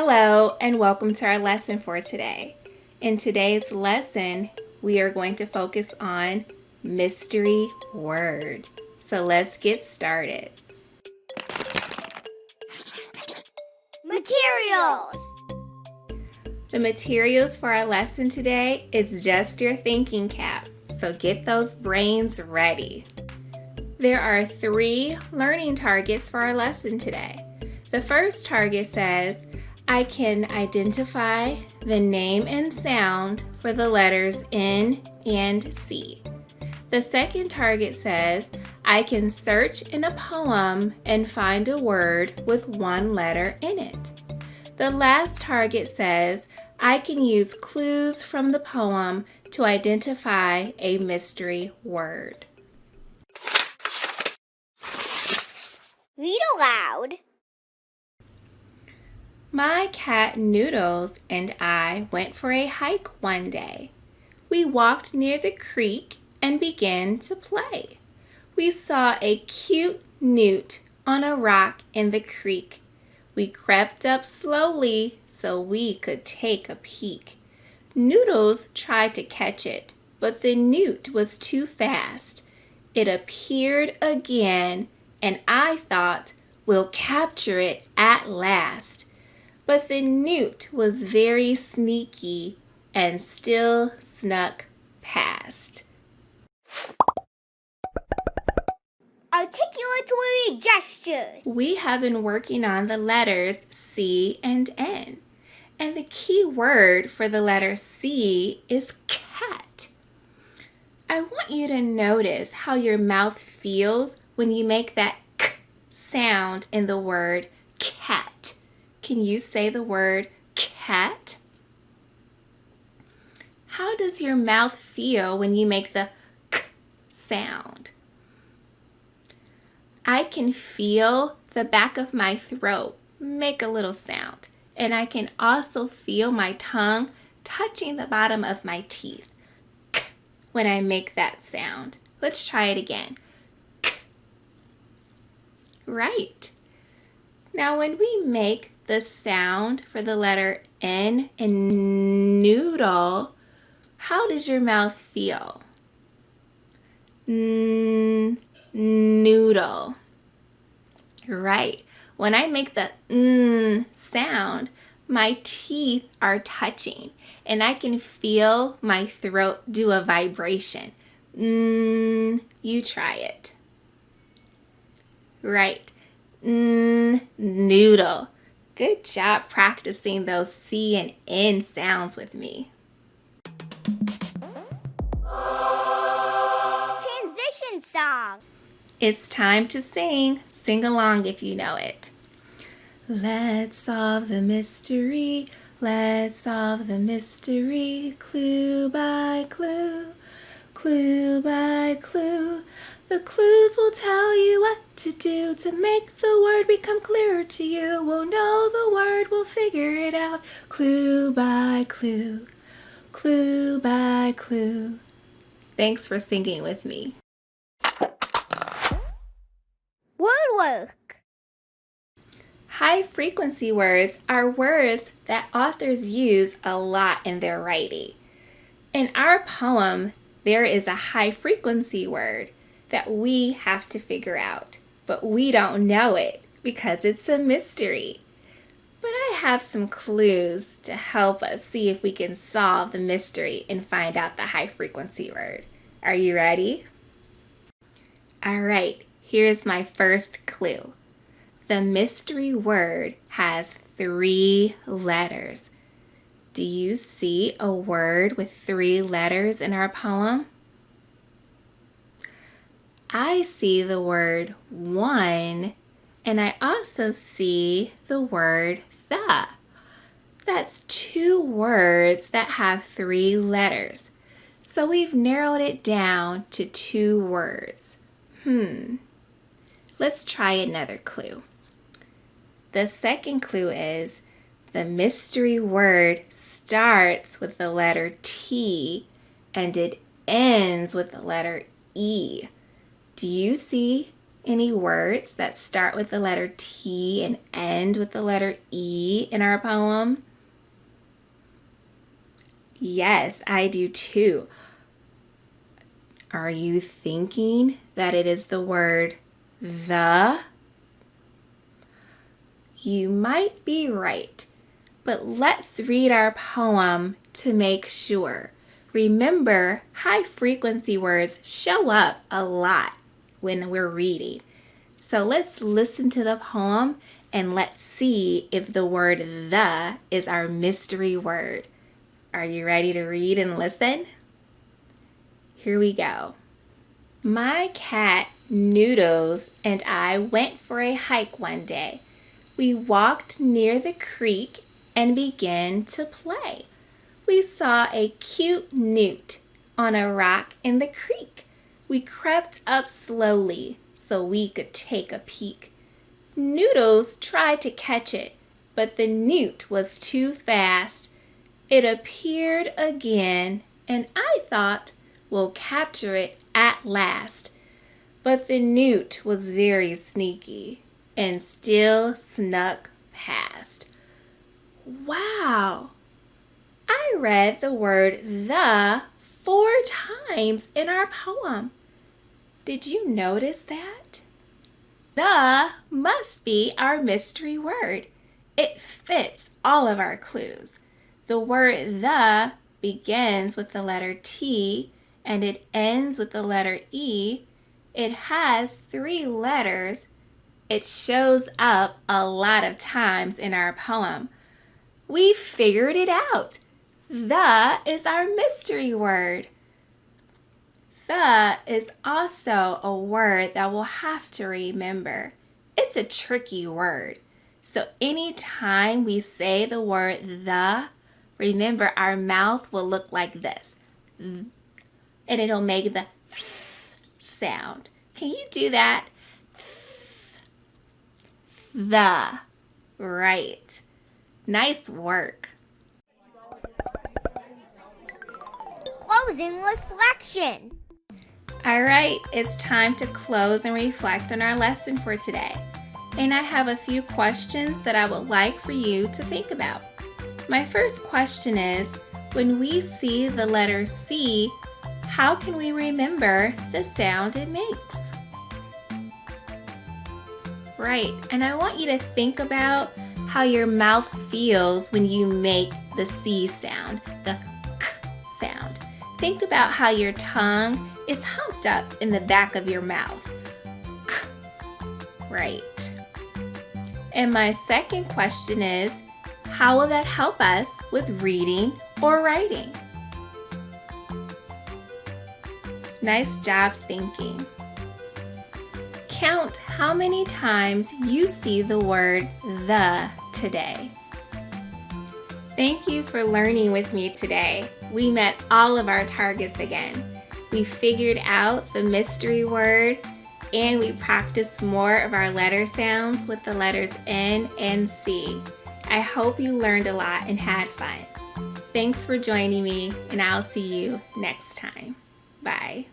Hello and welcome to our lesson for today. In today's lesson, we are going to focus on mystery word. So let's get started. Materials. The materials for our lesson today is just your thinking cap, so get those brains ready. There are 3 learning targets for our lesson today. The first target says, I can identify the name and sound for the letters N and C. The second target says, I can search in a poem and find a word with 1 letter in it. The last target says, I can use clues from the poem to identify a mystery word. Read aloud. My cat Noodles and I went for a hike one day. We walked near the creek and began to play. We saw a cute newt on a rock in the creek. We crept up slowly so we could take a peek. Noodles tried to catch it, but the newt was too fast. It appeared again, and I thought, we'll capture it at last. But the newt was very sneaky and still snuck past. Articulatory gestures. We have been working on the letters C and N. And the key word for the letter C is cat. I want you to notice how your mouth feels when you make that k sound in the word cat. Can you say the word cat? How does your mouth feel when you make the k sound? I can feel the back of my throat make a little sound, and I can also feel my tongue touching the bottom of my teeth k when I make that sound. Let's try it again. K. Right. Now when we make the sound for the letter N in noodle, how does your mouth feel? Noodle. Right. When I make the sound, my teeth are touching and I can feel my throat do a vibration. You try it. Right. Noodle. Good job practicing those C and N sounds with me. Transition song. It's time to sing. Sing along if you know it. Let's solve the mystery. Let's solve the mystery. Clue by clue. Clue by clue. The clues will tell you what to do to make the word become clearer to you. We'll know the word, we'll figure it out. Clue by clue. Clue by clue. Thanks for singing with me. Word work. High frequency words are words that authors use a lot in their writing. In our poem, there is a high frequency word that we have to figure out, but we don't know it because it's a mystery. But I have some clues to help us see if we can solve the mystery and find out the high frequency word. Are you ready? All right, here's my first clue. The mystery word has 3 letters. Do you see a word with 3 letters in our poem? I see the word one, and I also see the word the. That's 2 words that have 3 letters. So we've narrowed it down to 2 words. Let's try another clue. The second clue is the mystery word starts with the letter T and it ends with the letter E. Do you see any words that start with the letter T and end with the letter E in our poem? Yes, I do too. Are you thinking that it is the word the? You might be right, but let's read our poem to make sure. Remember, high frequency words show up a lot when we're reading. So let's listen to the poem and let's see if the word the is our mystery word. Are you ready to read and listen? Here we go. My cat, Noodles, and I went for a hike one day. We walked near the creek and began to play. We saw a cute newt on a rock in the creek. We crept up slowly so we could take a peek. Noodles tried to catch it, but the newt was too fast. It appeared again, and I thought, we'll capture it at last. But the newt was very sneaky and still snuck past. Wow! I read the word the 4 times in our poem. Did you notice that? The must be our mystery word. It fits all of our clues. The word the begins with the letter T and it ends with the letter E. It has 3 letters. It shows up a lot of times in our poem. We figured it out. The is our mystery word. The is also a word that we'll have to remember. It's a tricky word. So anytime we say the word the, remember our mouth will look like this. And it'll make the sound. Can you do that? The. Right. Nice work. Closing reflection. All right, it's time to close and reflect on our lesson for today. And I have a few questions that I would like for you to think about. My first question is, when we see the letter C, how can we remember the sound it makes? Right, and I want you to think about how your mouth feels when you make the C sound, the K sound. Think about how your tongue is humped up in the back of your mouth. K. Right. And my second question is, how will that help us with reading or writing? Nice job thinking. Count how many times you see the word the today. Thank you for learning with me today. We met all of our targets again. We figured out the mystery word and we practiced more of our letter sounds with the letters N and C. I hope you learned a lot and had fun. Thanks for joining me, and I'll see you next time. Bye.